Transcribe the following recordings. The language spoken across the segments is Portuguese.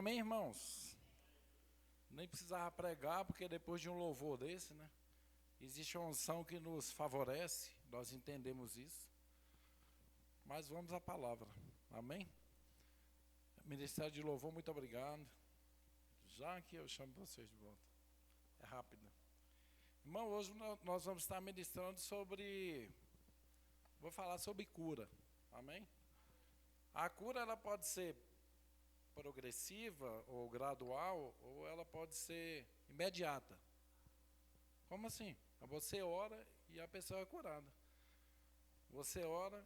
Amém, irmãos? Nem precisava pregar, porque depois de um louvor desse, né? Existe uma unção que nos favorece, nós entendemos isso. Mas vamos à palavra, amém? Ministério de Louvor, muito obrigado. Já que eu chamo vocês de volta. É rápido. Irmão, hoje nós vamos estar ministrando sobre... Vou falar sobre cura, amém? A cura, ela pode ser progressiva ou gradual, ou ela pode ser imediata. Como assim? Você ora e a pessoa é curada. Você ora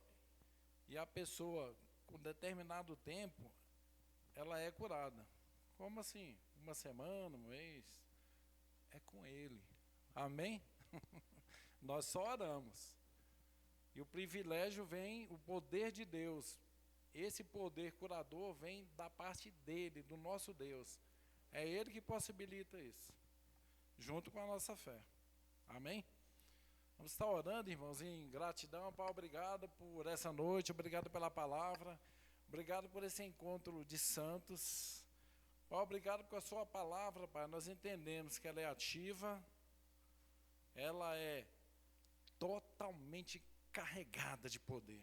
e a pessoa, com determinado tempo, ela é curada. Como assim? Uma semana, um mês? É com Ele. Amém? Nós só oramos. E o privilégio vem, o poder de Deus. Esse poder curador vem da parte dele, do nosso Deus. É Ele que possibilita isso, junto com a nossa fé. Amém? Vamos estar orando, irmãos, em gratidão. Pai, obrigado por essa noite, obrigado pela palavra, obrigado por esse encontro de santos. Pai, obrigado por a sua palavra, Pai. Nós entendemos que ela é ativa, ela é totalmente carregada de poder.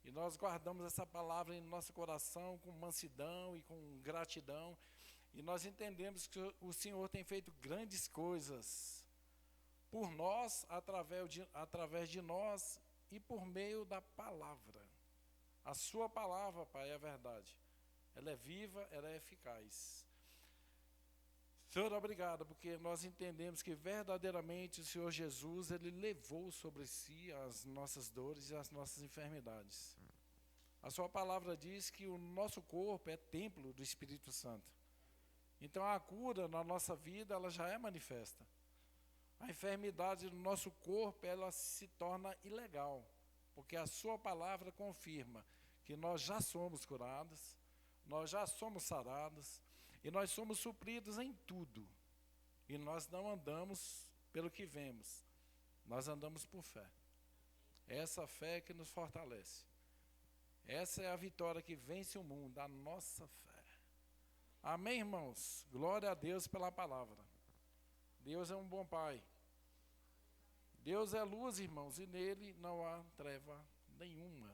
E nós guardamos essa palavra em nosso coração com mansidão e com gratidão. E nós entendemos que o Senhor tem feito grandes coisas por nós, através de nós e por meio da palavra. A sua palavra, Pai, é a verdade. Ela é viva, ela é eficaz. Senhor, obrigado, porque nós entendemos que verdadeiramente o Senhor Jesus, Ele levou sobre si as nossas dores e as nossas enfermidades. A sua palavra diz que o nosso corpo é templo do Espírito Santo. Então a cura na nossa vida, ela já é manifesta. A enfermidade do nosso corpo, ela se torna ilegal, porque a sua palavra confirma que nós já somos curados, nós já somos sarados, e nós somos supridos em tudo. E nós não andamos pelo que vemos, nós andamos por fé. Essa fé que nos fortalece. Essa é a vitória que vence o mundo, a nossa fé. Amém, irmãos? Glória a Deus pela palavra. Deus é um bom Pai. Deus é luz, irmãos, e nele não há treva nenhuma.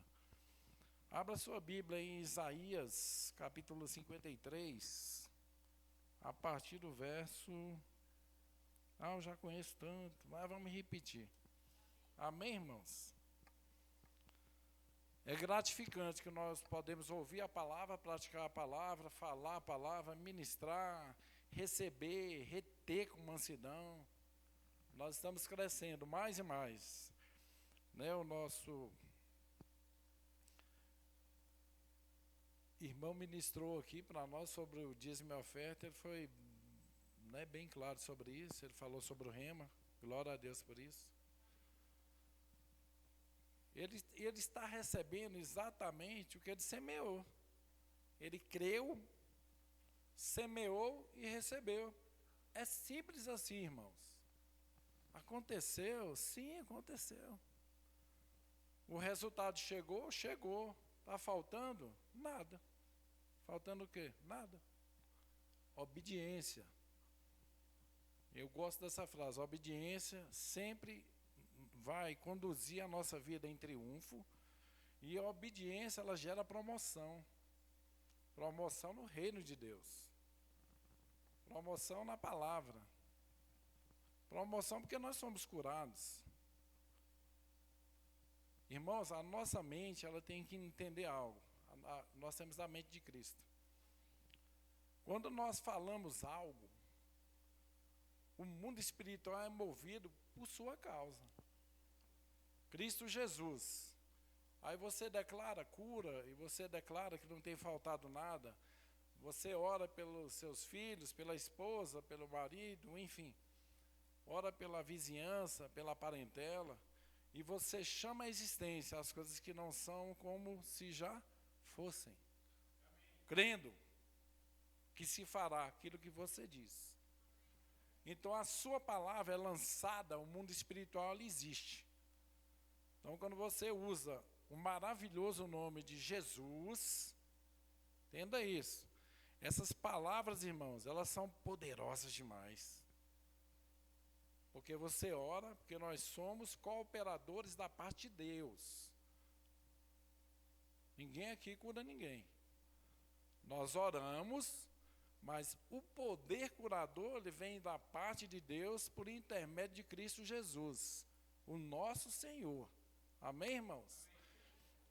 Abra sua Bíblia em Isaías, capítulo 53, a partir do verso... eu já conheço tanto, mas vamos repetir. Amém, irmãos? É gratificante que nós podemos ouvir a palavra, praticar a palavra, falar a palavra, ministrar, receber, reter com mansidão. Nós estamos crescendo mais e mais. Né? O nosso irmão ministrou aqui para nós sobre o dízimo e oferta. Ele foi bem claro sobre isso. Ele falou sobre o rema. Glória a Deus por isso. Ele está recebendo exatamente o que ele semeou. Ele creu, semeou e recebeu. É simples assim, irmãos. Aconteceu? Sim, aconteceu. O resultado chegou? Chegou. Está faltando? Nada. Faltando o quê? Nada. Obediência. Eu gosto dessa frase. A obediência sempre vai conduzir a nossa vida em triunfo. E a obediência, ela gera promoção. Promoção no reino de Deus. Promoção na palavra. Promoção porque nós somos curados. Irmãos, a nossa mente, ela tem que entender algo. Nós temos a mente de Cristo. Quando nós falamos algo, o mundo espiritual é movido por sua causa. Cristo Jesus. Aí você declara cura e você declara que não tem faltado nada. Você ora pelos seus filhos, pela esposa, pelo marido, enfim. Ora pela vizinhança, pela parentela, e você chama a existência as coisas que não são como se já fossem. Crendo que se fará aquilo que você diz. Então a sua palavra é lançada, o mundo espiritual ela existe. Então quando você usa o maravilhoso nome de Jesus, entenda isso. Essas palavras, irmãos, elas são poderosas demais. Porque você ora, porque nós somos cooperadores da parte de Deus. Ninguém aqui cura ninguém. Nós oramos, mas o poder curador ele vem da parte de Deus por intermédio de Cristo Jesus, o nosso Senhor. Amém, irmãos?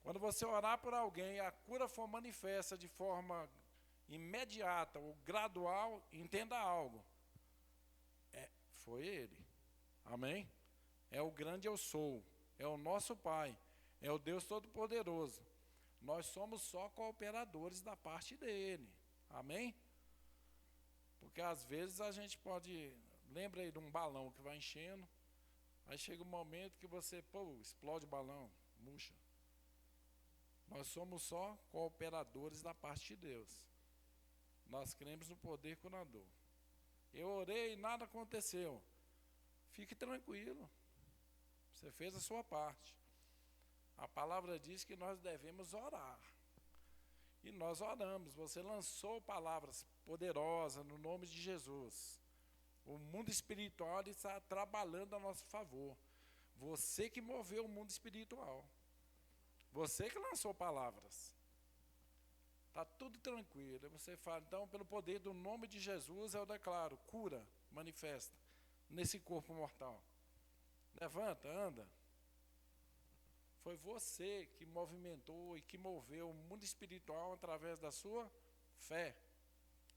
Quando você orar por alguém e a cura for manifesta de forma imediata ou gradual, entenda algo. Foi Ele. Amém? É o grande eu sou. É o nosso Pai. É o Deus Todo-Poderoso. Nós somos só cooperadores da parte dEle. Amém? Porque às vezes a gente pode... Lembra aí de um balão que vai enchendo. Aí chega um momento que você, explode o balão, murcha. Nós somos só cooperadores da parte de Deus. Nós cremos no poder curador. Eu orei e nada aconteceu. Fique tranquilo. Você fez a sua parte. A palavra diz que nós devemos orar. E nós oramos. Você lançou palavras poderosas no nome de Jesus. O mundo espiritual está trabalhando a nosso favor. Você que moveu o mundo espiritual. Você que lançou palavras. Está tudo tranquilo. Aí você fala, então, pelo poder do nome de Jesus, eu declaro, cura, manifesta, nesse corpo mortal. Levanta, anda. Foi você que movimentou e que moveu o mundo espiritual através da sua fé.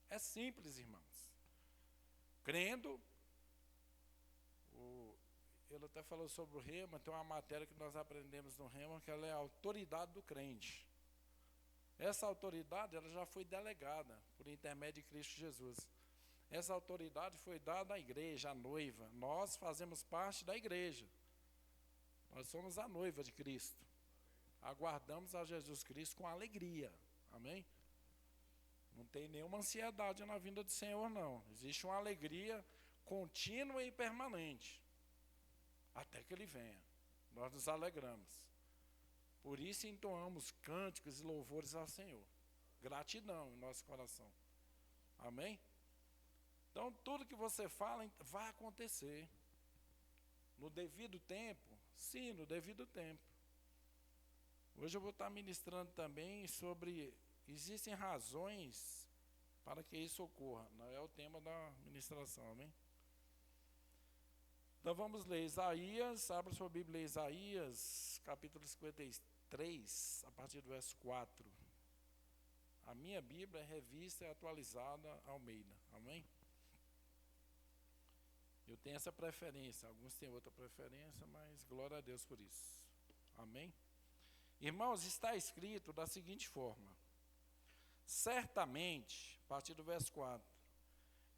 É simples, irmãos. Crendo, ele até falou sobre o rema, tem uma matéria que nós aprendemos no rema, que ela é a autoridade do crente. Essa autoridade ela já foi delegada por intermédio de Cristo Jesus. Essa autoridade foi dada à igreja, à noiva. Nós fazemos parte da igreja. Nós somos a noiva de Cristo. Aguardamos a Jesus Cristo com alegria. Amém? Não tem nenhuma ansiedade na vinda do Senhor, não. Existe uma alegria contínua e permanente. Até que Ele venha. Nós nos alegramos. Por isso entoamos cânticos e louvores ao Senhor. Gratidão em nosso coração. Amém? Então, tudo que você fala vai acontecer. No devido tempo? Sim, no devido tempo. Hoje eu vou estar ministrando também sobre... Existem razões para que isso ocorra. Não é o tema da ministração, amém? Então vamos ler Isaías, abra sua Bíblia, Isaías, capítulo 53, a partir do verso 4. A minha Bíblia é revista e atualizada Almeida, amém? Eu tenho essa preferência, alguns têm outra preferência, mas glória a Deus por isso, amém? Irmãos, está escrito da seguinte forma: certamente, a partir do verso 4,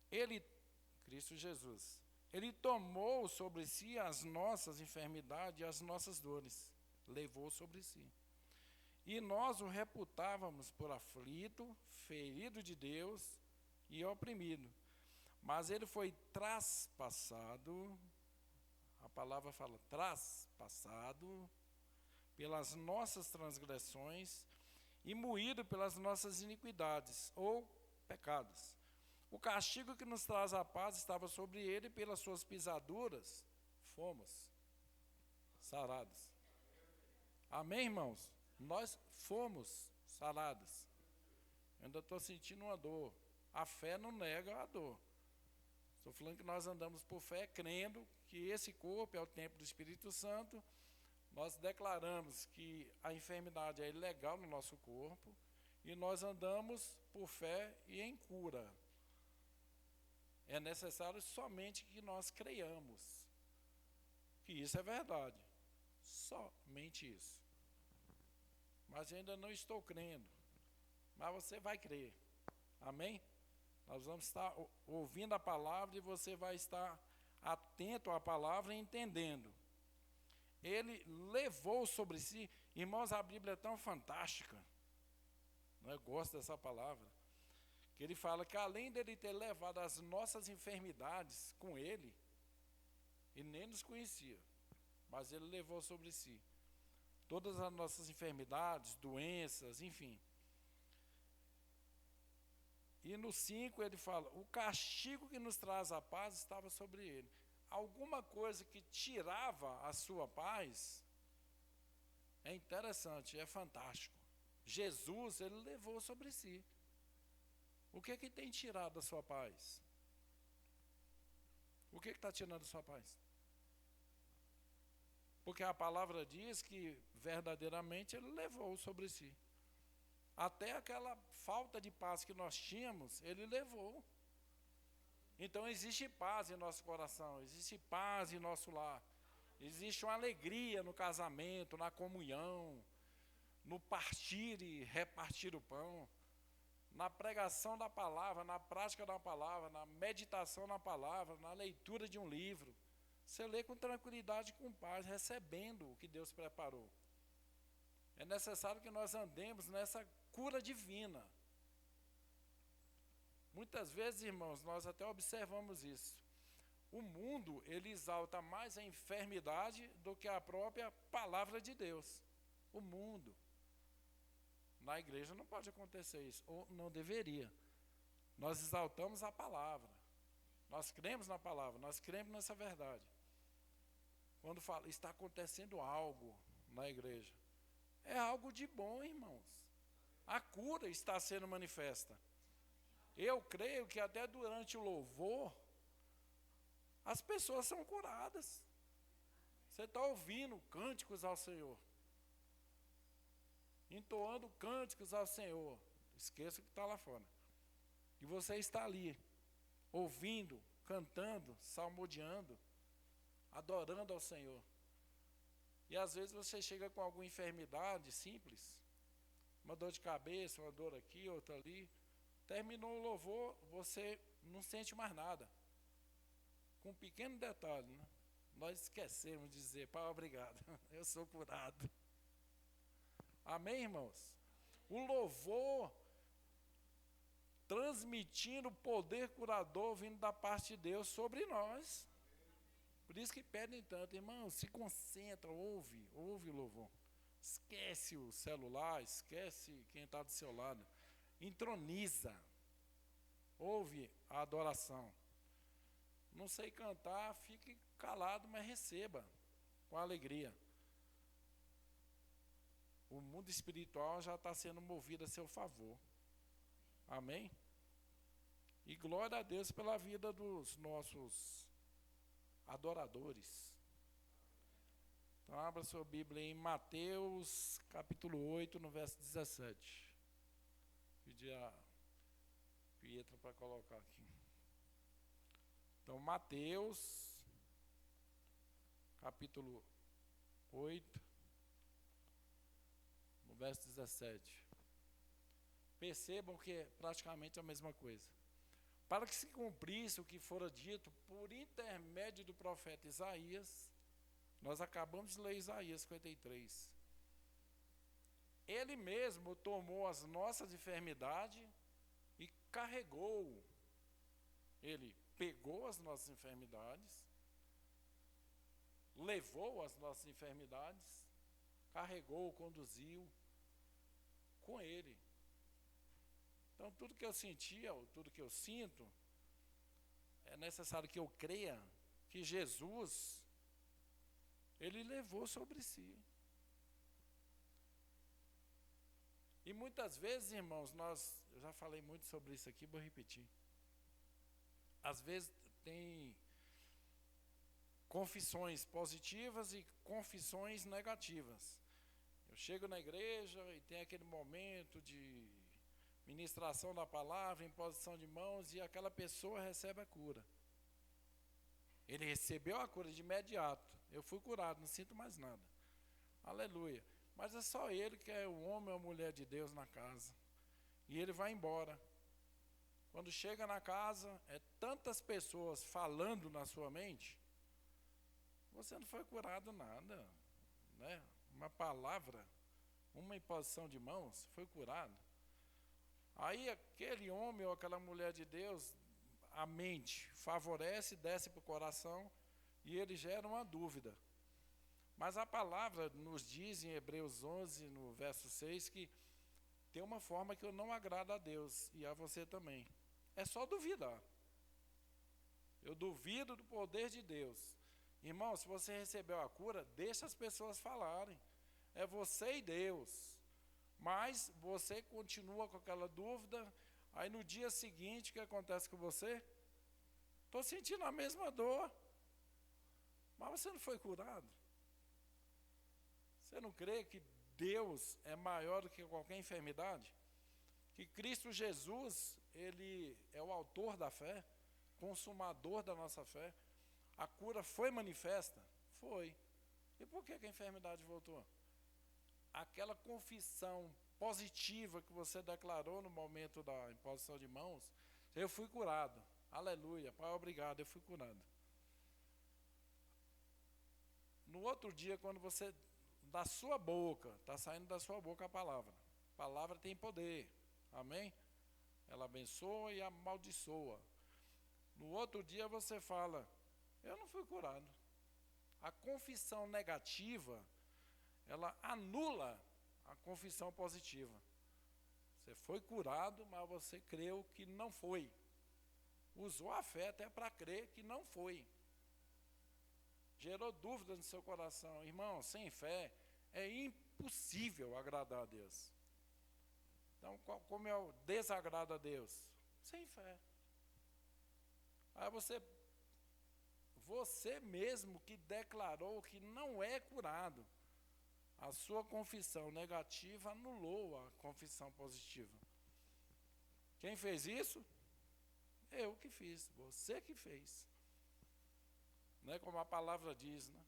Ele, Cristo Jesus, Ele tomou sobre si as nossas enfermidades e as nossas dores, levou sobre si. E nós o reputávamos por aflito, ferido de Deus e oprimido. Mas Ele foi traspassado, a palavra fala traspassado, pelas nossas transgressões e moído pelas nossas iniquidades ou pecados. O castigo que nos traz a paz estava sobre ele, e pelas suas pisaduras fomos sarados. Amém, irmãos? Nós fomos sarados. Eu ainda estou sentindo uma dor. A fé não nega a dor. Estou falando que nós andamos por fé, crendo que esse corpo é o templo do Espírito Santo. Nós declaramos que a enfermidade é ilegal no nosso corpo e nós andamos por fé e em cura. É necessário somente que nós creiamos que isso é verdade. Somente isso. Mas eu ainda não estou crendo. Mas você vai crer. Amém? Nós vamos estar ouvindo a palavra e você vai estar atento à palavra e entendendo. Ele levou sobre si, irmãos, a Bíblia é tão fantástica, eu gosto dessa palavra, que ele fala que além dele ter levado as nossas enfermidades com ele nem nos conhecia, mas ele levou sobre si todas as nossas enfermidades, doenças, enfim. E no 5 ele fala, o castigo que nos traz a paz estava sobre ele. Alguma coisa que tirava a sua paz, é interessante, é fantástico. Jesus, ele levou sobre si. O que que tem tirado a sua paz? O que está tirando a sua paz? Porque a palavra diz que verdadeiramente ele levou sobre si. Até aquela falta de paz que nós tínhamos, ele levou. Então existe paz em nosso coração, existe paz em nosso lar. Existe uma alegria no casamento, na comunhão, no partir e repartir o pão, na pregação da palavra, na prática da palavra, na meditação na palavra, na leitura de um livro. Você lê com tranquilidade e com paz, recebendo o que Deus preparou. É necessário que nós andemos nessa cura divina. Muitas vezes, irmãos, nós até observamos isso. O mundo, ele exalta mais a enfermidade do que a própria palavra de Deus. O mundo. Na igreja não pode acontecer isso, ou não deveria. Nós exaltamos a palavra. Nós cremos na palavra, nós cremos nessa verdade. Quando fala, está acontecendo algo na igreja, é algo de bom, irmãos. A cura está sendo manifesta. Eu creio que até durante o louvor, as pessoas são curadas. Você está ouvindo cânticos ao Senhor, entoando cânticos ao Senhor. Esqueça o que está lá fora. E você está ali, ouvindo, cantando, salmodiando, adorando ao Senhor. E às vezes você chega com alguma enfermidade simples, uma dor de cabeça, uma dor aqui, outra ali. Terminou o louvor, você não sente mais nada. Com um pequeno detalhe, né? Nós esquecemos de dizer, Pai, obrigado, eu sou curado. Amém, irmãos? O louvor transmitindo o poder curador vindo da parte de Deus sobre nós. Por isso que pedem tanto, irmão, se concentra, ouve o louvor. Esquece o celular, esquece quem está do seu lado. Entroniza. Ouve a adoração. Não sei cantar, fique calado, mas receba com alegria. O mundo espiritual já está sendo movido a seu favor. Amém? E glória a Deus pela vida dos nossos adoradores. Então, abra sua Bíblia em Mateus, capítulo 8, no verso 17. Pedir a Pietra para colocar aqui. Então, Mateus, capítulo 8, no verso 17. Percebam que é praticamente a mesma coisa. Para que se cumprisse o que fora dito por intermédio do profeta Isaías, nós acabamos de ler Isaías 53. Ele mesmo tomou as nossas enfermidades e carregou. Ele pegou as nossas enfermidades, levou as nossas enfermidades, carregou, conduziu com ele. Então, tudo que eu sentia, ou tudo que eu sinto, é necessário que eu creia que Jesus, ele levou sobre si. E muitas vezes, irmãos, eu já falei muito sobre isso aqui, vou repetir. Às vezes tem confissões positivas e confissões negativas. Eu chego na igreja e tem aquele momento de ministração da palavra, imposição de mãos, e aquela pessoa recebe a cura. Ele recebeu a cura de imediato. Eu fui curado, não sinto mais nada. Aleluia. Mas é só ele que é o homem ou a mulher de Deus na casa. E ele vai embora. Quando chega na casa, é tantas pessoas falando na sua mente, você não foi curado nada, né? Uma palavra, uma imposição de mãos, foi curado. Aí aquele homem ou aquela mulher de Deus, a mente favorece, desce para o coração e ele gera uma dúvida. Mas a palavra nos diz em Hebreus 11, no verso 6, que tem uma forma que eu não agrado a Deus e a você também. É só duvidar. Eu duvido do poder de Deus. Irmão, se você recebeu a cura, deixa as pessoas falarem. É você e Deus. Mas você continua com aquela dúvida. Aí no dia seguinte, o que acontece com você? Estou sentindo a mesma dor. Mas você não foi curado? Você não crê que Deus é maior do que qualquer enfermidade? Que Cristo Jesus, Ele é o autor da fé, consumador da nossa fé. A cura foi manifesta? Foi. E por que a enfermidade voltou? Aquela confissão positiva que você declarou no momento da imposição de mãos, eu fui curado. Aleluia, Pai, obrigado, eu fui curado. No outro dia, quando você, da sua boca, está saindo da sua boca a palavra tem poder, amém? Ela abençoa e amaldiçoa. No outro dia você fala, eu não fui curado. A confissão negativa, ela anula a confissão positiva. Você foi curado, mas você creu que não foi. Usou a fé até para crer que não foi. Gerou dúvida no seu coração. Irmão, sem fé é impossível agradar a Deus. Então, como é o desagrado a Deus? Sem fé. Aí você mesmo que declarou que não é curado, a sua confissão negativa anulou a confissão positiva. Quem fez isso? Eu que fiz, você que fez. Não é como a palavra diz, né?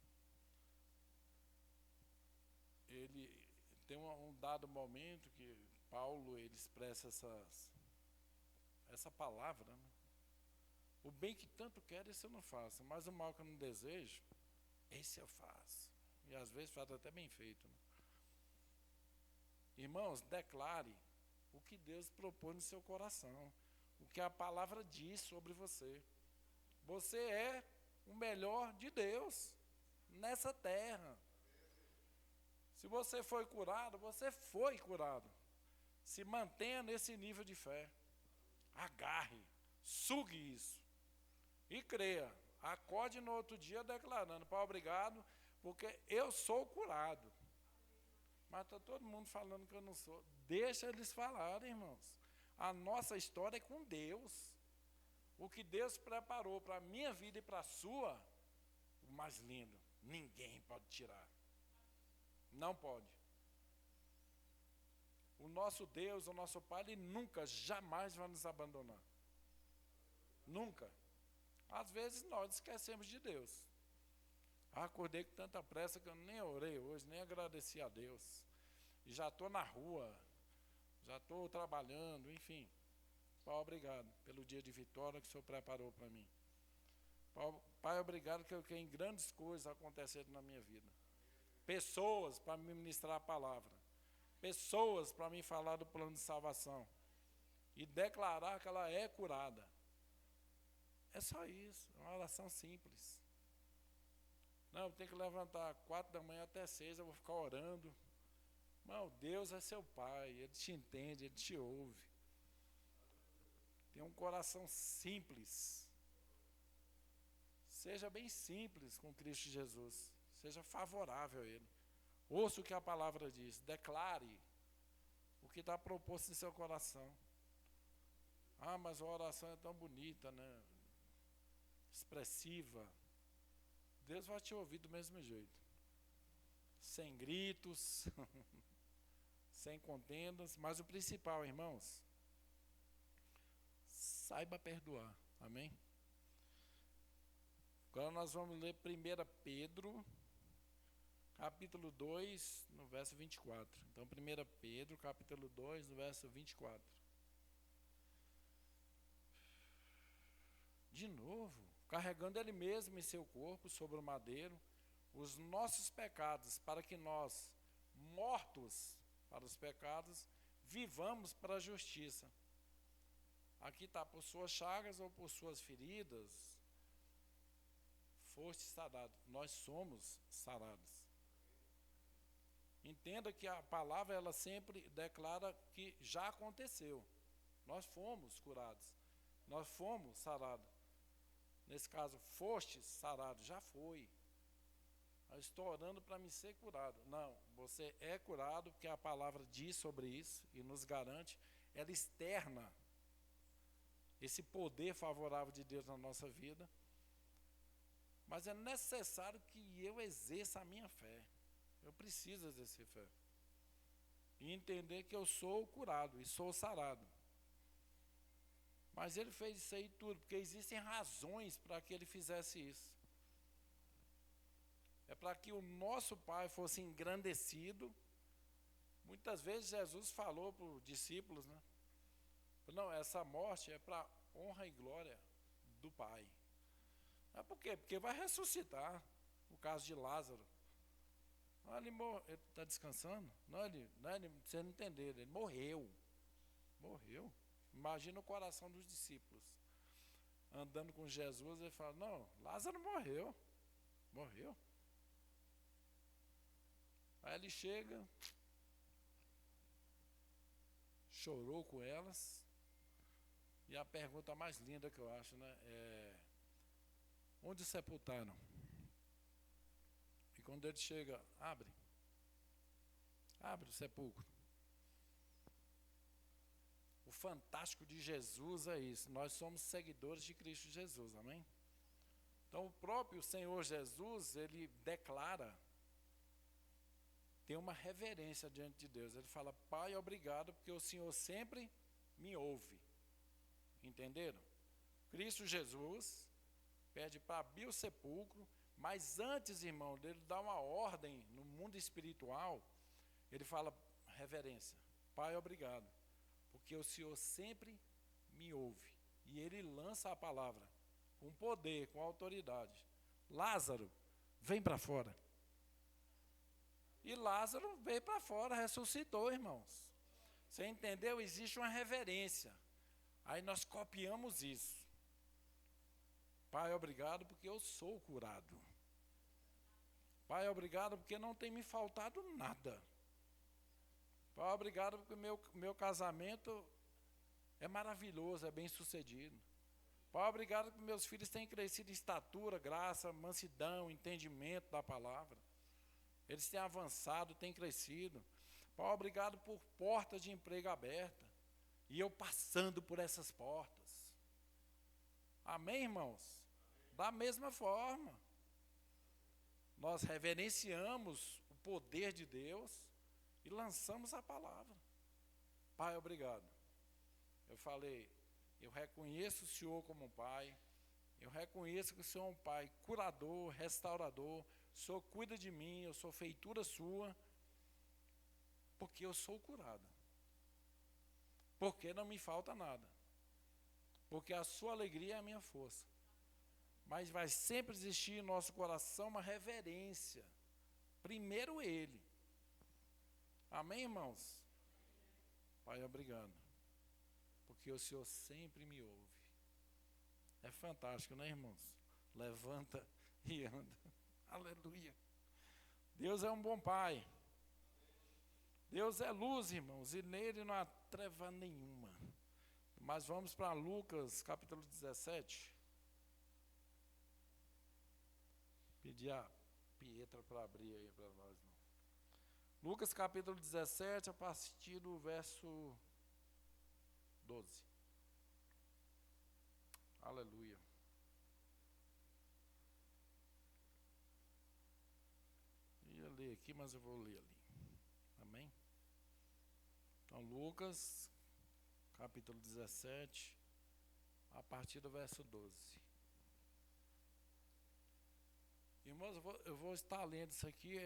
Ele tem um dado momento que Paulo ele expressa essa palavra, né? O bem que tanto quero, esse eu não faço, mas o mal que eu não desejo, esse eu faço. E às vezes faz até bem feito, né? Irmãos, declare o que Deus propõe no seu coração, o que a palavra diz sobre você. Você é o melhor de Deus nessa terra. Se você foi curado, você foi curado. Se mantenha nesse nível de fé. Agarre, sugue isso. E creia. Acorde no outro dia declarando, Pai, obrigado, porque eu sou curado. Mas está todo mundo falando que eu não sou. Deixa eles falarem, irmãos. A nossa história é com Deus. O que Deus preparou para a minha vida e para a sua, o mais lindo, ninguém pode tirar. Não pode. O nosso Deus, o nosso Pai, Ele nunca, jamais vai nos abandonar. Nunca. Às vezes nós esquecemos de Deus. Acordei com tanta pressa que eu nem orei hoje, nem agradeci a Deus. E já estou na rua, já estou trabalhando, enfim. Pai, obrigado pelo dia de vitória que o Senhor preparou para mim. Pai, obrigado que eu tenho grandes coisas acontecendo na minha vida. Pessoas para me ministrar a palavra. Pessoas para me falar do plano de salvação. E declarar que ela é curada. É só isso, é uma oração simples. Não, eu tenho que levantar 4 da manhã até 6, eu vou ficar orando. Não, Deus é seu Pai, Ele te entende, Ele te ouve. Tenha um coração simples. Seja bem simples com Cristo Jesus. Seja favorável a Ele. Ouça o que a palavra diz. Declare o que está proposto em seu coração. Ah, mas a oração é tão bonita, né? Expressiva. Deus vai te ouvir do mesmo jeito. Sem gritos, sem contendas. Mas o principal, irmãos, saiba perdoar. Amém? Agora nós vamos ler 1 Pedro, capítulo 2, no verso 24. Então, 1 Pedro, capítulo 2, no verso 24. De novo, carregando Ele mesmo em seu corpo, sobre o madeiro, os nossos pecados, para que nós, mortos para os pecados, vivamos para a justiça. Aqui está, por suas chagas ou por suas feridas, foste sarado. Nós somos sarados. Entenda que a palavra, ela sempre declara que já aconteceu. Nós fomos curados. Nós fomos sarados. Nesse caso, foste sarado, já foi. Eu estou orando para me ser curado. Não, você é curado, porque a palavra diz sobre isso e nos garante. Ela externa esse poder favorável de Deus na nossa vida. Mas é necessário que eu exerça a minha fé. Eu preciso exercer fé. E entender que eu sou curado e sou sarado. Mas ele fez isso aí tudo, porque existem razões para que ele fizesse isso. É para que o nosso Pai fosse engrandecido. Muitas vezes Jesus falou para os discípulos, né? Não, essa morte é para honra e glória do Pai. Mas por quê? Porque vai ressuscitar. O caso de Lázaro. Ele está descansando? Você não entendeu, ele morreu. Morreu. Imagina o coração dos discípulos. Andando com Jesus, ele fala, não, Lázaro morreu. Morreu. Aí ele chega, chorou com elas. E a pergunta mais linda que eu acho, né? Onde sepultaram? E quando ele chega, abre o sepulcro. O fantástico de Jesus é isso. Nós somos seguidores de Cristo Jesus, amém? Então o próprio Senhor Jesus, ele declara, tem uma reverência diante de Deus. Ele fala, Pai, obrigado, porque o Senhor sempre me ouve. Entenderam? Cristo Jesus pede para abrir o sepulcro, mas antes, irmão, dele dar uma ordem no mundo espiritual, ele fala, reverência, Pai, obrigado, porque o Senhor sempre me ouve. E ele lança a palavra com poder, com autoridade. Lázaro, vem para fora. E Lázaro veio para fora, ressuscitou, irmãos. Você entendeu? Existe uma reverência. Aí nós copiamos isso. Pai, obrigado porque eu sou curado. Pai, obrigado porque não tem me faltado nada. Pai, obrigado porque meu casamento é maravilhoso, é bem sucedido. Pai, obrigado porque meus filhos têm crescido em estatura, graça, mansidão, entendimento da palavra. Eles têm avançado, têm crescido. Pai, obrigado por portas de emprego abertas. E eu passando por essas portas. Amém, irmãos? Da mesma forma, nós reverenciamos o poder de Deus e lançamos a palavra. Pai, obrigado. Eu falei, eu reconheço o Senhor como um Pai. Eu reconheço que o Senhor é um Pai curador, restaurador. O Senhor cuida de mim, eu sou feitura sua, porque eu sou curado. Porque não me falta nada. Porque a sua alegria é a minha força. Mas vai sempre existir em nosso coração uma reverência. Primeiro Ele. Amém, irmãos? Pai, obrigado. Porque o Senhor sempre me ouve. É fantástico, né, irmãos? Levanta e anda. Aleluia. Deus é um bom Pai. Deus é luz, irmãos, e nele não há treva nenhuma. Mas vamos para Lucas, capítulo 17. Pedir a Pietra para abrir aí para nós. Não. Lucas, capítulo 17, a partir do verso 12. Aleluia. Eu ia ler aqui, mas eu vou ler ali. Amém? Então, Lucas, capítulo 17, a partir do verso 12. Irmãos, eu vou estar lendo isso aqui,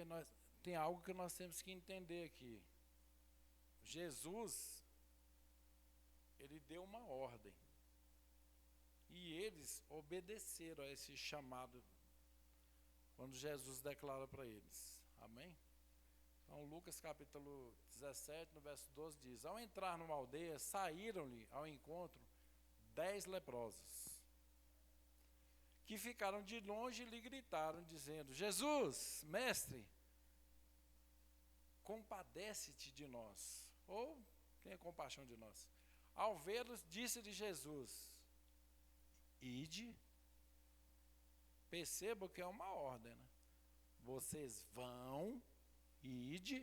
tem algo que nós temos que entender aqui. Jesus, ele deu uma ordem. E eles obedeceram a esse chamado, quando Jesus declara para eles. Amém? Então, Lucas capítulo 17, no verso 12, diz: ao entrar numa aldeia, saíram-lhe ao encontro 10 leprosos, que ficaram de longe e lhe gritaram, dizendo: Jesus, mestre, compadece-te de nós. Ou tenha compaixão de nós. Ao vê-los, disse-lhe Jesus, ide. Perceba que é uma ordem, né? Vocês vão, ide,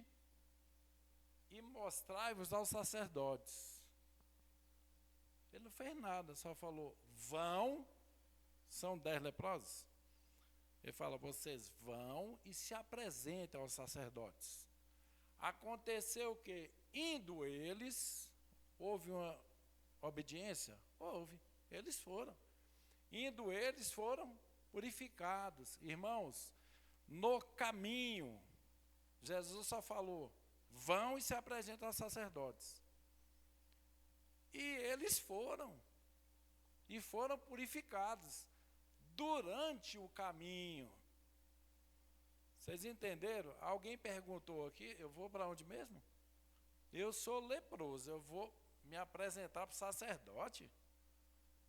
e mostrai-vos aos sacerdotes. Ele não fez nada, só falou, vão, são 10 leprosos. Ele fala, vocês vão e se apresentem aos sacerdotes. Aconteceu o quê? Indo eles, houve uma obediência? Houve, eles foram. Indo eles foram purificados. Irmãos, no caminho, Jesus só falou, vão e se apresentam aos sacerdotes. E eles foram. E foram purificados durante o caminho. Vocês entenderam? Alguém perguntou aqui, eu vou para onde mesmo? Eu sou leproso, eu vou me apresentar para o sacerdote?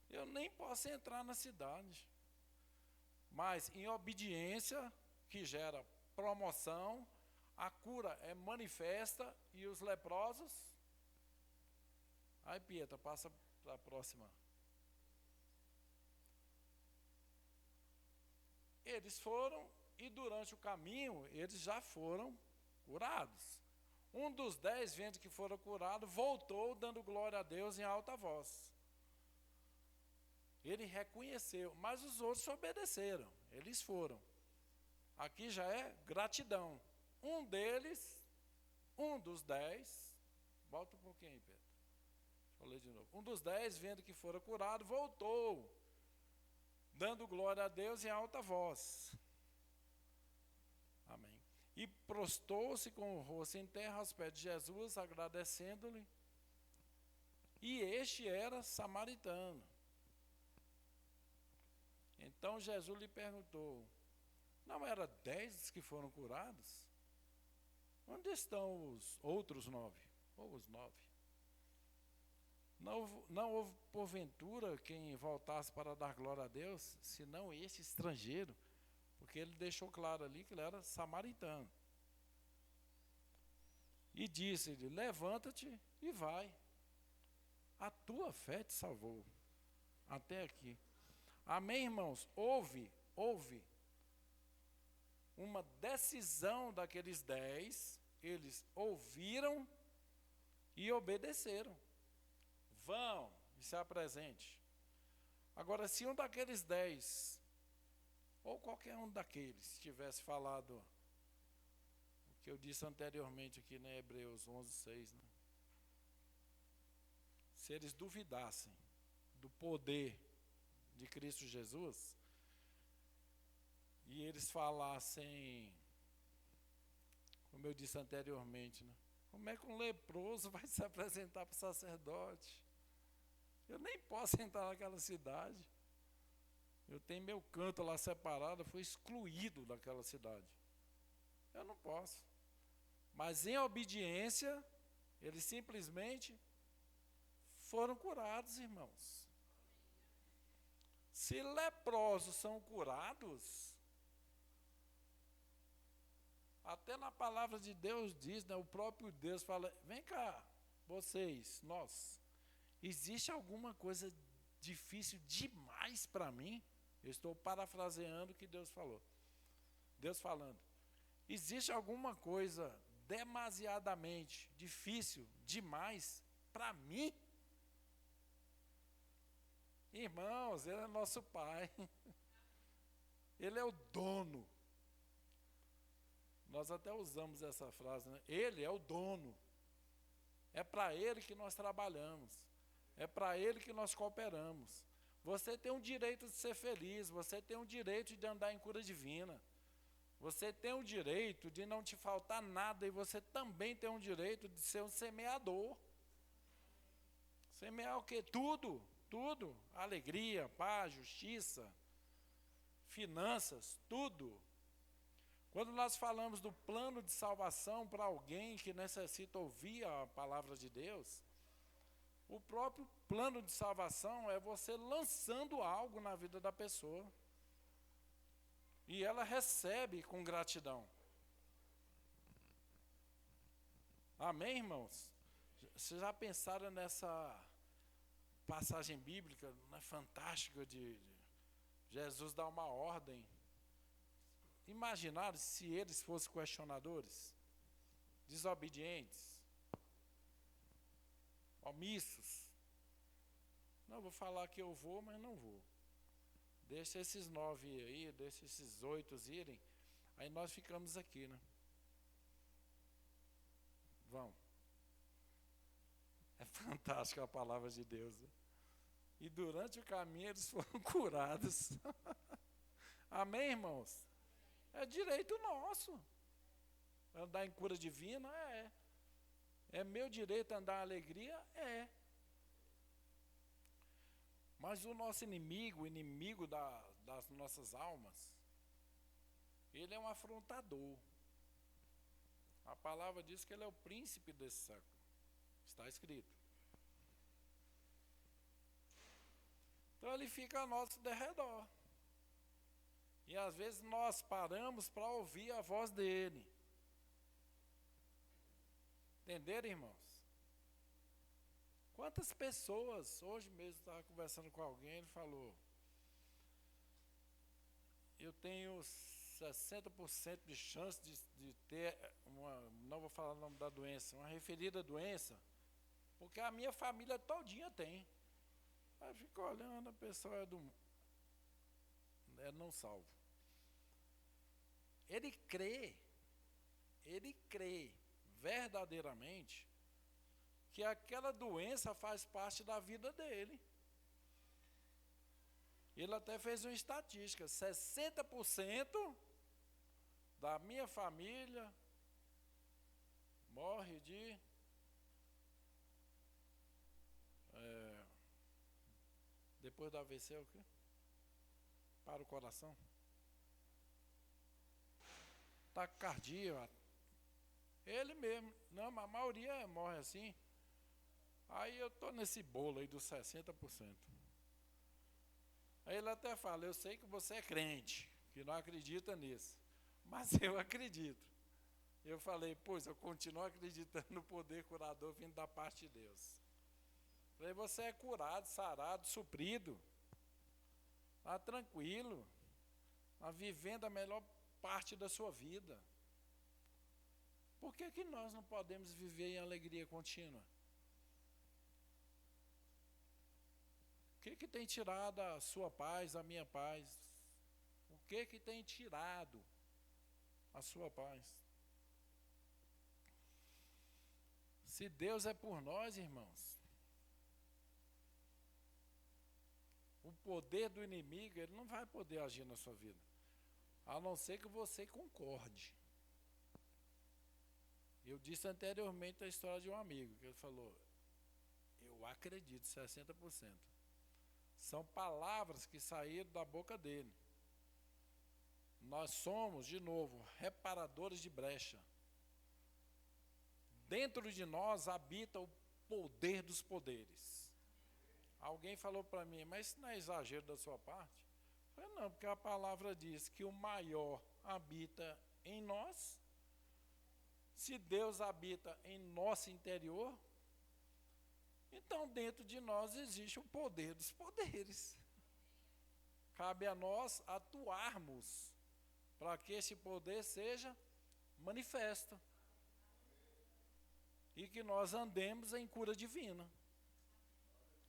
Eu nem posso entrar na cidade. Mas em obediência, que gera promoção, a cura é manifesta e os leprosos... Aí, Pietra, passa para a próxima. Eles foram e durante o caminho, eles já foram curados. Um dos 10, vendo que foram curados, voltou dando glória a Deus em alta voz. Ele reconheceu, mas os outros obedeceram, eles foram. Aqui já é gratidão. Um deles, um dos 10, volta um pouquinho aí, Pedro. Deixa eu ler de novo. Um dos 10, vendo que fora curado, voltou, dando glória a Deus em alta voz. Amém. E prostou-se com o rosto em terra aos pés de Jesus, agradecendo-lhe. E este era samaritano. Então Jesus lhe perguntou, não eram 10 que foram curados? Onde estão os outros 9? Ou os 9? Não houve porventura quem voltasse para dar glória a Deus, senão esse estrangeiro, porque ele deixou claro ali que ele era samaritano. E disse-lhe, levanta-te e vai, a tua fé te salvou. Até aqui. Amém, irmãos? Houve uma decisão daqueles 10, eles ouviram e obedeceram. Vão e se apresente. Agora, se um daqueles 10, ou qualquer um daqueles, tivesse falado o que eu disse anteriormente aqui, né, Hebreus 11:6, né? Se eles duvidassem do poder de Cristo Jesus, e eles falassem, como eu disse anteriormente, né? Como é que um leproso vai se apresentar para o sacerdote? Eu nem posso entrar naquela cidade. Eu tenho meu canto lá separado, eu fui excluído daquela cidade. Eu não posso. Mas em obediência, eles simplesmente foram curados, irmãos. Se leprosos são curados, até na palavra de Deus diz, né, o próprio Deus fala, vem cá, vocês, nós, existe alguma coisa difícil demais para mim? Eu estou parafraseando o que Deus falou. Deus falando, existe alguma coisa demasiadamente difícil demais para mim? Irmãos, Ele é nosso Pai. Ele é o dono. Nós até usamos essa frase, né? Ele é o dono. É para Ele que nós trabalhamos. É para Ele que nós cooperamos. Você tem o direito de ser feliz. Você tem o direito de andar em cura divina. Você tem o direito de não te faltar nada. E você também tem o direito de ser um semeador. Semear o quê? Tudo. Tudo. Alegria, paz, justiça, finanças, tudo. Quando nós falamos do plano de salvação para alguém que necessita ouvir a palavra de Deus, o próprio plano de salvação é você lançando algo na vida da pessoa. E ela recebe com gratidão. Amém, irmãos? Vocês já pensaram nessa passagem bíblica, né, fantástica de Jesus dar uma ordem? Imaginaram se eles fossem questionadores, desobedientes, omissos? Não, vou falar que eu vou, mas não vou. Deixa esses 9 aí, deixa esses 8 irem, aí nós ficamos aqui, né? Vão. É fantástica a palavra de Deus, né? E durante o caminho eles foram curados. Amém, irmãos? É direito nosso. Andar em cura divina, é. É meu direito andar em alegria, é. Mas o nosso inimigo, o inimigo das nossas almas, ele é um afrontador. A palavra diz que ele é o príncipe desse século. Está escrito. Então ele fica ao nosso derredor. E às vezes nós paramos para ouvir a voz dele. Entenderam, irmãos? Quantas pessoas, hoje mesmo estava conversando com alguém, ele falou, eu tenho 60% de chance de ter não vou falar o nome da doença, uma referida doença, porque a minha família todinha tem. Aí fica olhando, a pessoa é não salvo. Ele crê verdadeiramente que aquela doença faz parte da vida dele. Ele até fez uma estatística, 60% da minha família morre de depois do AVC é o quê? Para o coração. Taquicardia. Ele mesmo. Não, mas a maioria morre assim. Aí eu estou nesse bolo aí dos 60%. Aí ele até fala, eu sei que você é crente, que não acredita nisso. Mas eu acredito. Eu falei, pois eu continuo acreditando no poder curador vindo da parte de Deus. Falei, você é curado, sarado, suprido. Está tranquilo. Está vivendo a melhor parte da sua vida. Por que nós não podemos viver em alegria contínua? O que tem tirado a sua paz, a minha paz? O que tem tirado a sua paz? Se Deus é por nós, irmãos, o poder do inimigo, ele não vai poder agir na sua vida, a não ser que você concorde. Eu disse anteriormente a história de um amigo, que ele falou, eu acredito, 60%. São palavras que saíram da boca dele. Nós somos, de novo, reparadores de brecha. Dentro de nós habita o poder dos poderes. Alguém falou para mim, mas isso não é exagero da sua parte? Eu falei, não, porque a palavra diz que o maior habita em nós. Se Deus habita em nosso interior, então dentro de nós existe o poder dos poderes. Cabe a nós atuarmos para que esse poder seja manifesto. E que nós andemos em cura divina.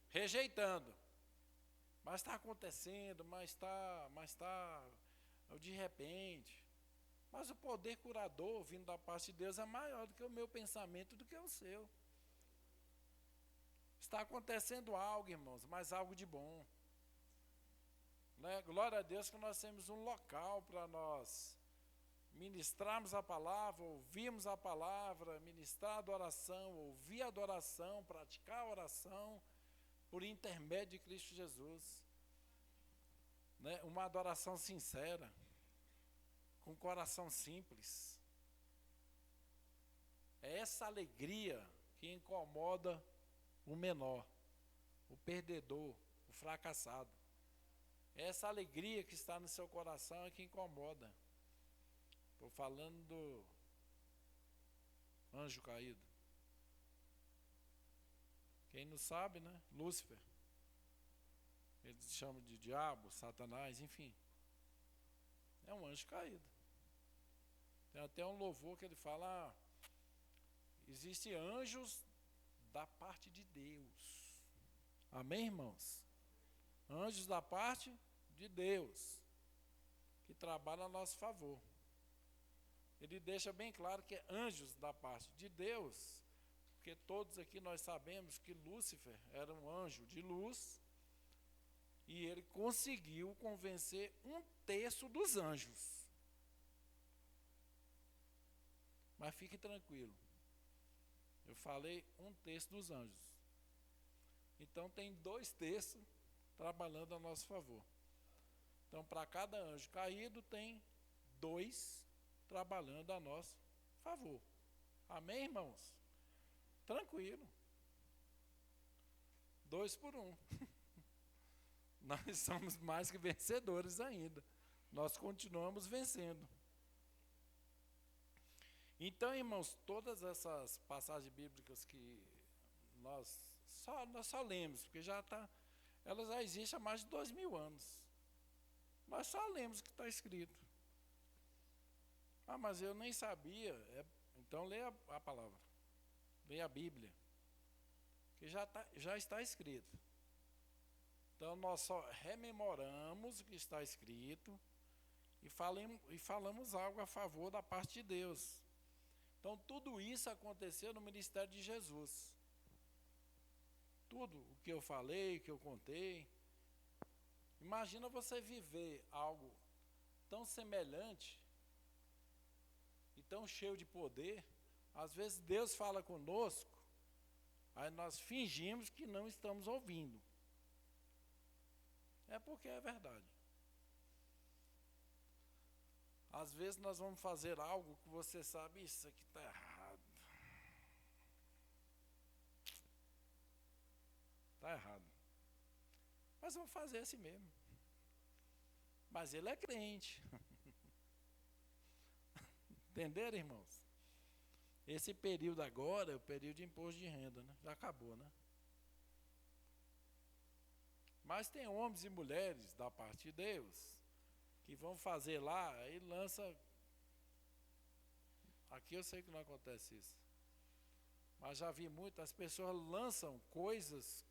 Rejeitando. Mas está acontecendo, mas está de repente. Mas o poder curador vindo da parte de Deus é maior do que o meu pensamento, do que o seu. Está acontecendo algo, irmãos, mas algo de bom. Né? Glória a Deus que nós temos um local para nós ministrarmos a palavra, ouvirmos a palavra, ministrar a adoração, ouvir a adoração, praticar a oração, por intermédio de Cristo Jesus. Né? Uma adoração sincera, com coração simples. É essa alegria que incomoda o menor, o perdedor, o fracassado. É essa alegria que está no seu coração é que incomoda. Estou falando do anjo caído. Quem não sabe, né? Lúcifer. Eles chamam de diabo, Satanás, enfim. É um anjo caído. Tem até um louvor que ele fala, existem anjos da parte de Deus. Amém, irmãos? Anjos da parte de Deus, que trabalham a nosso favor. Ele deixa bem claro que é anjos da parte de Deus, porque todos aqui nós sabemos que Lúcifer era um anjo de luz, e ele conseguiu convencer 1/3 dos anjos. Mas fique tranquilo, eu falei 1/3 dos anjos. Então tem 2/3 trabalhando a nosso favor. Então, para cada anjo caído, tem 2 trabalhando a nosso favor. Amém, irmãos? Tranquilo. 2 por 1. Nós somos mais que vencedores ainda. Nós continuamos vencendo. Então, irmãos, todas essas passagens bíblicas que nós só lemos, porque elas já existem há mais de 2000 anos. Nós só lemos o que está escrito. Ah, mas eu nem sabia. Então leia a palavra. Leia a Bíblia. Que já está escrito. Então nós só rememoramos o que está escrito e falamos algo a favor da parte de Deus. Então tudo isso aconteceu no ministério de Jesus. Tudo o que eu falei, o que eu contei. Imagina você viver algo tão semelhante e tão cheio de poder. Às vezes Deus fala conosco, aí nós fingimos que não estamos ouvindo. É porque é verdade. Às vezes nós vamos fazer algo que você sabe, isso aqui está errado. Está errado. Mas vamos fazer assim mesmo. Mas ele é crente. Entenderam, irmãos? Esse período agora é o período de imposto de renda, né? Já acabou, né? Mas tem homens e mulheres da parte de Deus que vão fazer lá e lança. Aqui eu sei que não acontece isso. Mas já vi muito, as pessoas lançam coisas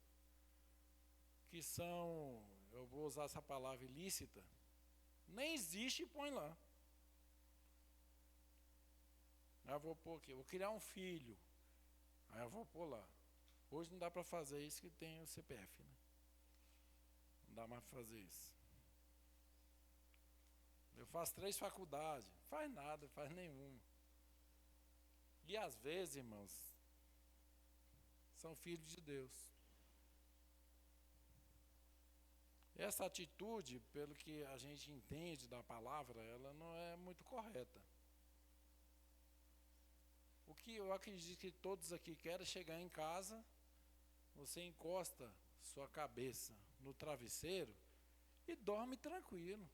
que são, eu vou usar essa palavra, ilícita, nem existe e põe lá. Aí eu vou pôr aqui, eu vou criar um filho, aí eu vou pôr lá. Hoje não dá para fazer isso que tem o CPF, né? Não dá mais para fazer isso. Eu faço 3 faculdades, faz nada, faz nenhuma. E às vezes, irmãos, são filhos de Deus. Essa atitude, pelo que a gente entende da palavra, ela não é muito correta. O que eu acredito que todos aqui querem é chegar em casa, você encosta sua cabeça no travesseiro e dorme tranquilo.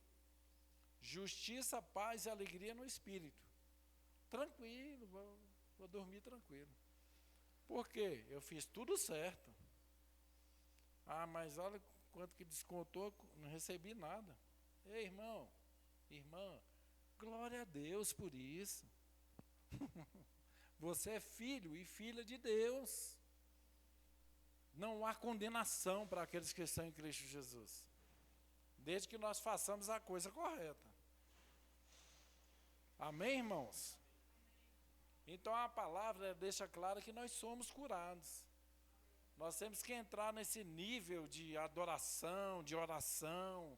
Justiça, paz e alegria no espírito. Tranquilo, vou dormir tranquilo. Por quê? Eu fiz tudo certo. Ah, mas olha quanto que descontou, não recebi nada. Ei, irmão, irmã, glória a Deus por isso. Você é filho e filha de Deus. Não há condenação para aqueles que estão em Cristo Jesus, desde que nós façamos a coisa correta. Amém, irmãos? Então a palavra deixa claro que nós somos curados. Nós temos que entrar nesse nível de adoração, de oração,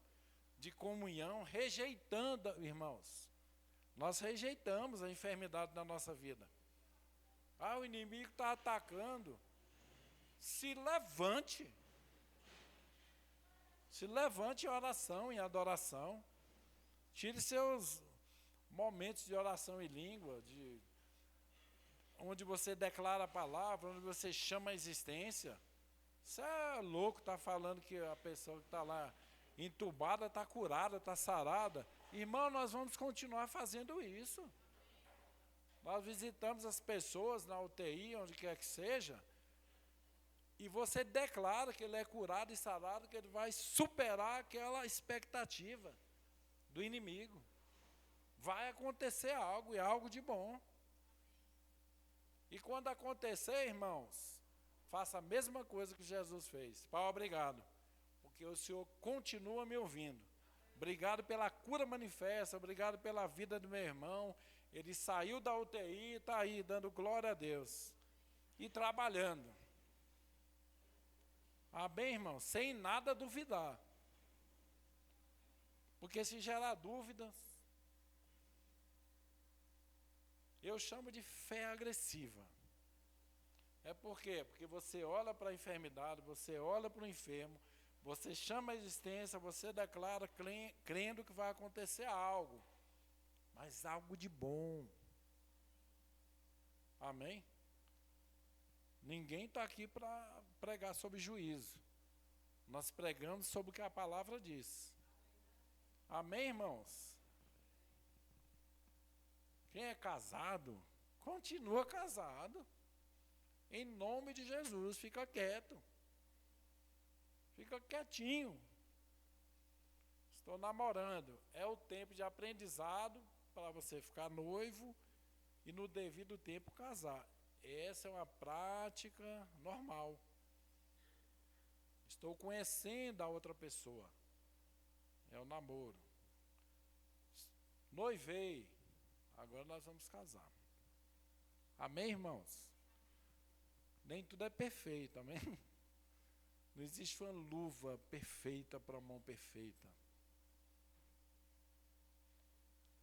de comunhão, rejeitando, irmãos. Nós rejeitamos a enfermidade da nossa vida. Ah, o inimigo está atacando. Se levante. Se levante em oração, em adoração. Tire seus momentos de oração em língua, onde você declara a palavra, onde você chama a existência. Você é louco, está falando que a pessoa que está lá entubada está curada, está sarada. Irmão, nós vamos continuar fazendo isso. Nós visitamos as pessoas na UTI, onde quer que seja, E você declara que ele é curado e sarado, que ele vai superar aquela expectativa do inimigo. Vai acontecer algo, e algo de bom. E quando acontecer, irmãos, faça a mesma coisa que Jesus fez. Pai, obrigado, porque o Senhor continua me ouvindo. Obrigado pela cura manifesta, obrigado pela vida do meu irmão. Ele saiu da UTI e está aí, dando glória a Deus. E trabalhando. Amém, irmão? Sem nada duvidar. Porque se gerar dúvidas, eu chamo de fé agressiva. É por quê? Porque você olha para a enfermidade, você olha para o enfermo, você chama a existência, você declara crendo que vai acontecer algo. Mas algo de bom. Amém? Ninguém está aqui para pregar sobre juízo. Nós pregamos sobre o que a palavra diz. Amém, irmãos? Quem é casado, continua casado. Em nome de Jesus, fica quieto. Fica quietinho. Estou namorando. É o tempo de aprendizado para você ficar noivo e no devido tempo casar. Essa é uma prática normal. Estou conhecendo a outra pessoa. É o namoro. Noivei. Agora nós vamos casar. Amém, irmãos? Nem tudo é perfeito, amém? Não existe uma luva perfeita para a mão perfeita.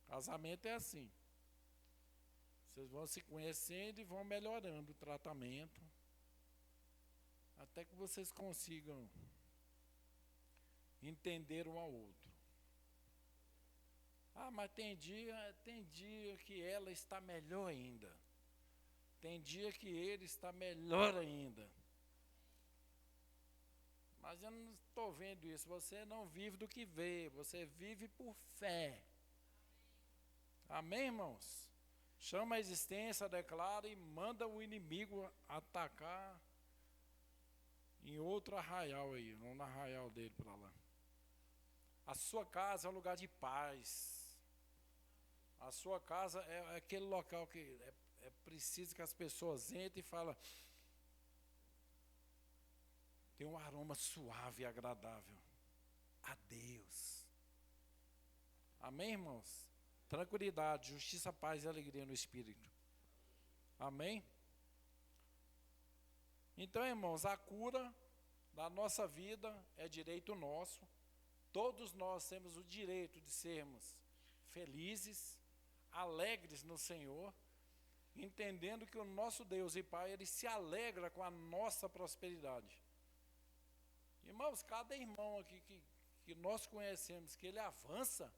Casamento é assim. Vocês vão se conhecendo e vão melhorando o tratamento, até que vocês consigam entender um ao outro. Ah, mas tem dia que ela está melhor ainda. Tem dia que ele está melhor ainda. Mas eu não estou vendo isso. Você não vive do que vê, você vive por fé. Amém, irmãos? Chama a existência, declara e manda o inimigo atacar em outro arraial aí, não no arraial dele para lá. A sua casa é um lugar de paz. A sua casa é aquele local que é preciso que as pessoas entrem e falem, tem um aroma suave e agradável a Deus. Amém, irmãos? Tranquilidade, justiça, paz e alegria no Espírito. Amém? Então, irmãos, a cura da nossa vida é direito nosso. Todos nós temos o direito de sermos felizes, alegres no Senhor, entendendo que o nosso Deus e Pai, Ele se alegra com a nossa prosperidade. Irmãos, cada irmão aqui que nós conhecemos, que ele avança,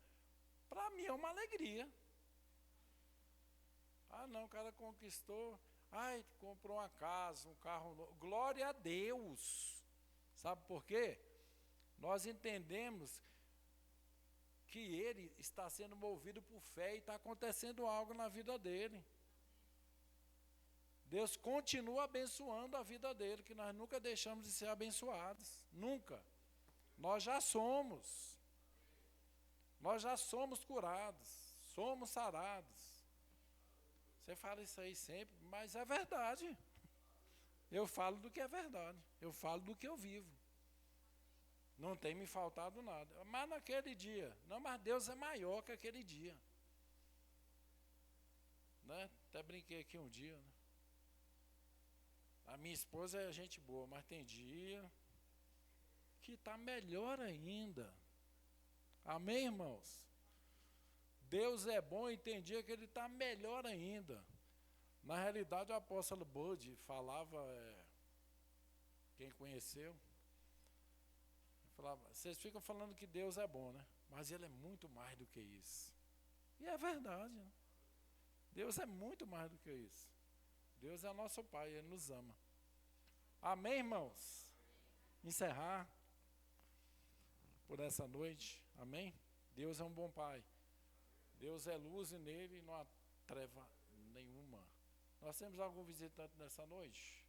para mim é uma alegria. Ah, não, o cara conquistou, comprou uma casa, um carro novo. Glória a Deus. Sabe por quê? Nós entendemos que ele está sendo movido por fé e está acontecendo algo na vida dele. Deus continua abençoando a vida dele, que nós nunca deixamos de ser abençoados. Nunca. Nós já somos. Nós já somos curados. Somos sarados. Você fala isso aí sempre, mas é verdade. Eu falo do que é verdade. Eu falo do que eu vivo. Não tem me faltado nada. Mas naquele dia, não, mas Deus é maior que aquele dia. Né? Até brinquei aqui um dia, né? A minha esposa é gente boa, mas tem dia que está melhor ainda. Amém, irmãos? Deus é bom e tem dia que Ele está melhor ainda. Na realidade, o apóstolo Bud falava, quem conheceu, falava, vocês ficam falando que Deus é bom, né? Mas Ele é muito mais do que isso. E é verdade, né? Deus é muito mais do que isso. Deus é nosso Pai, Ele nos ama. Amém, irmãos? Encerrar por essa noite. Amém? Deus é um bom Pai. Deus é luz e nele não há treva nenhuma. Nós temos algum visitante nessa noite?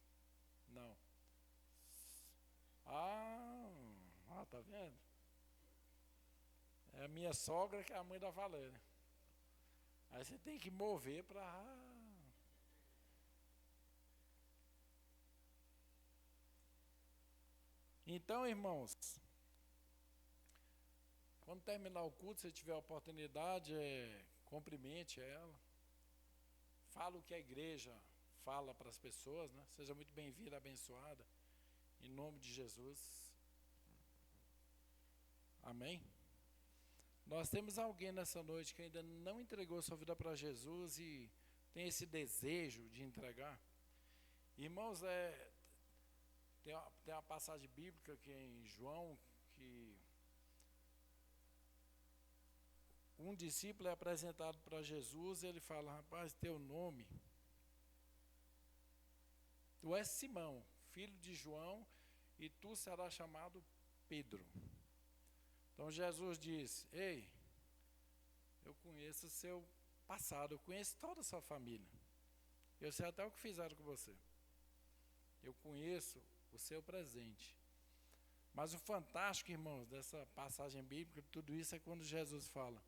Não. Tá vendo? É a minha sogra que é a mãe da Valéria. Aí você tem que mover para... Então, irmãos, quando terminar o culto, se tiver a oportunidade, cumprimente ela. Fala o que a igreja fala para as pessoas, né? Seja muito bem-vinda, abençoada, em nome de Jesus. Amém? Nós temos alguém nessa noite que ainda não entregou sua vida para Jesus e tem esse desejo de entregar. Irmãos, tem uma passagem bíblica aqui em João, que um discípulo é apresentado para Jesus e ele fala: rapaz, teu nome, tu és Simão, filho de João, e tu serás chamado Pedro. Então Jesus diz: ei, eu conheço o seu passado, eu conheço toda a sua família, eu sei até o que fizeram com você, eu conheço o seu presente. Mas o fantástico, irmãos, dessa passagem bíblica, tudo isso é quando Jesus fala: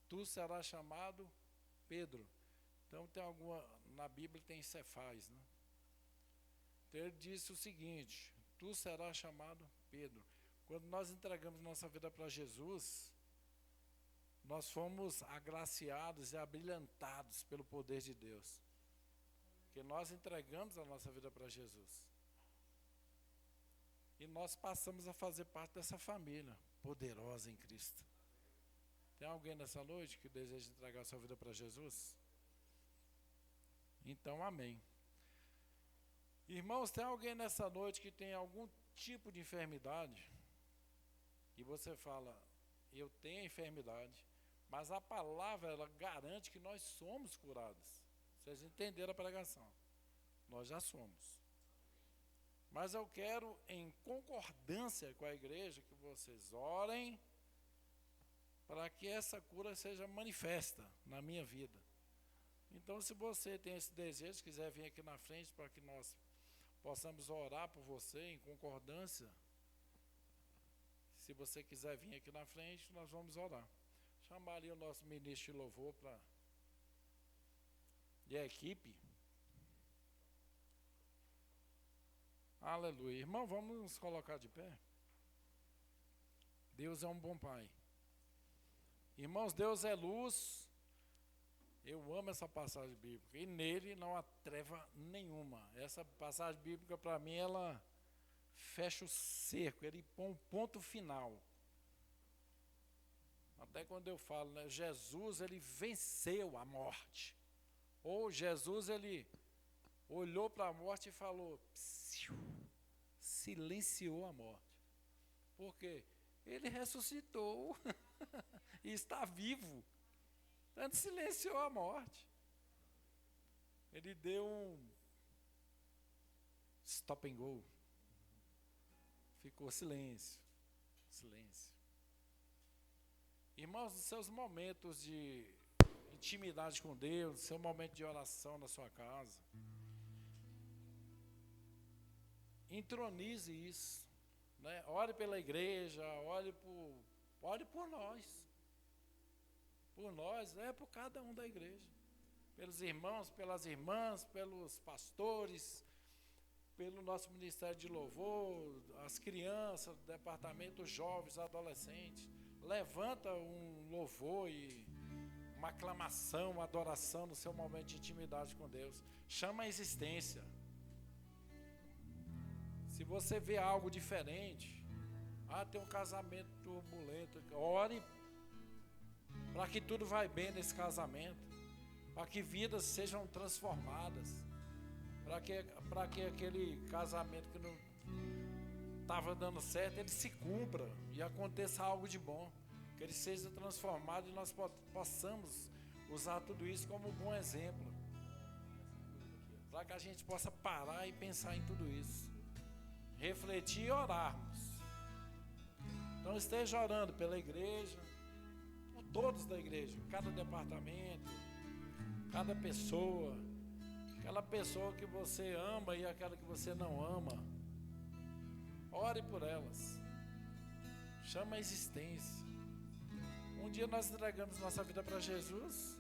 tu serás chamado Pedro. Então tem na Bíblia tem Cefás, né? Então ele disse o seguinte: tu serás chamado Pedro. Quando nós entregamos nossa vida para Jesus, nós fomos agraciados e abrilhantados pelo poder de Deus. Porque nós entregamos a nossa vida para Jesus. E nós passamos a fazer parte dessa família poderosa em Cristo. Tem alguém nessa noite que deseja entregar sua vida para Jesus? Então, amém. Irmãos, tem alguém nessa noite que tem algum tipo de enfermidade? E você fala: eu tenho enfermidade, mas a palavra, ela garante que nós somos curados. Vocês entenderam a pregação? Nós já somos. Mas eu quero, em concordância com a igreja, que vocês orem para que essa cura seja manifesta na minha vida. Então, se você tem esse desejo, quiser vir aqui na frente para que nós possamos orar por você em concordância, se você quiser vir aqui na frente, nós vamos orar. Chamaria o nosso ministro de louvor e a equipe. Aleluia. Irmão, vamos nos colocar de pé. Deus é um bom Pai. Irmãos, Deus é luz. Eu amo essa passagem bíblica. E nele não há treva nenhuma. Essa passagem bíblica, para mim, ela fecha o cerco. Ele põe um ponto final. Até quando eu falo, né? Jesus, ele venceu a morte. Ou Jesus, ele olhou para a morte e falou: psiu, silenciou a morte. Por quê? Ele ressuscitou e está vivo. Tanto silenciou a morte. Ele deu um stop and go. Ficou silêncio. Silêncio. Irmãos, nos seus momentos de intimidade com Deus, seu momento de oração na sua casa, entronize isso, né? Ore pela igreja, ore por nós. Por nós, por cada um da igreja. Pelos irmãos, pelas irmãs, pelos pastores, pelo nosso ministério de louvor, as crianças, departamento, os jovens, adolescentes. Levanta um louvor e uma aclamação, uma adoração no seu momento de intimidade com Deus. Chama a existência. Se você vê algo diferente, tem um casamento turbulento, ore para que tudo vai bem nesse casamento, para que vidas sejam transformadas, para que aquele casamento que não estava dando certo, ele se cumpra e aconteça algo de bom, que ele seja transformado e nós possamos usar tudo isso como um bom exemplo, para que a gente possa parar e pensar em tudo isso, refletir e orarmos. Então esteja orando pela igreja, por todos da igreja, cada departamento, cada pessoa, aquela pessoa que você ama e aquela que você não ama. Ore por elas. Chama a existência. Um dia nós entregamos nossa vida para Jesus.